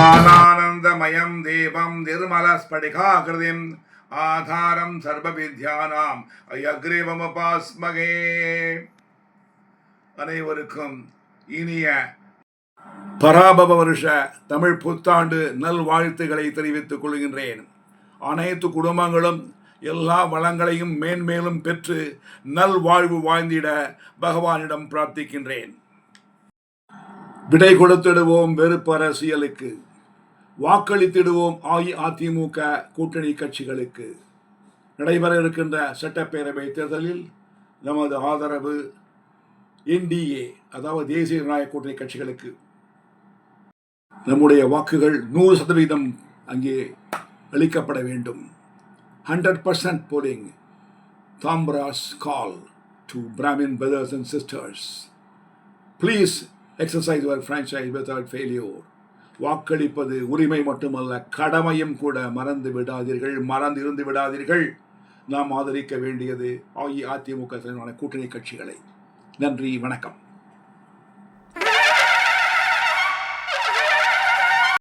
ஞானானந்தமயம் தேவம் நிர்மலஸ்படிகாகிருதிம் ஆதாரம் சர்வவித்யானாம் அயக்ரீவமுபாஸ்மகே. அனைவருக்கும் இனிய பராபவ வருஷ தமிழ் புத்தாண்டு நல்வாழ்த்துக்களை தெரிவித்துக் கொள்கின்றேன். அனைத்து குடும்பங்களும் எல்லா வளங்களையும் மேன்மேலும் பெற்று நல்வாழ்வு வாழ்ந்திட பகவானிடம் பிரார்த்திக்கின்றேன். விடை கொடுத்திடுவோம் வெறுப்பு அரசியலுக்கு, வாக்களித்திடுவோம் அஇஅதிமுக கூட்டணி கட்சிகளுக்கு. நடைபெற இருக்கின்ற சட்டப்பேரவை தேர்தலில் நமது ஆதரவு NDA, அதாவது தேசிய ஜனநாயக கூட்டணி கட்சிகளுக்கு. நம்முடைய வாக்குகள் 100% அங்கே அளிக்கப்பட வேண்டும். 100% polling. Tambra's call to Brahmin brothers and sisters. Please exercise your franchise without failure. வாக்களிப்பது உரிமை மட்டுமல்ல, கடமையும் கூட. மறந்து இருந்து விடாதீர்கள். நாம் ஆதரிக்க வேண்டியது அஇஅதிமுக கூட்டணி கட்சிகளை. நன்றி, வணக்கம்.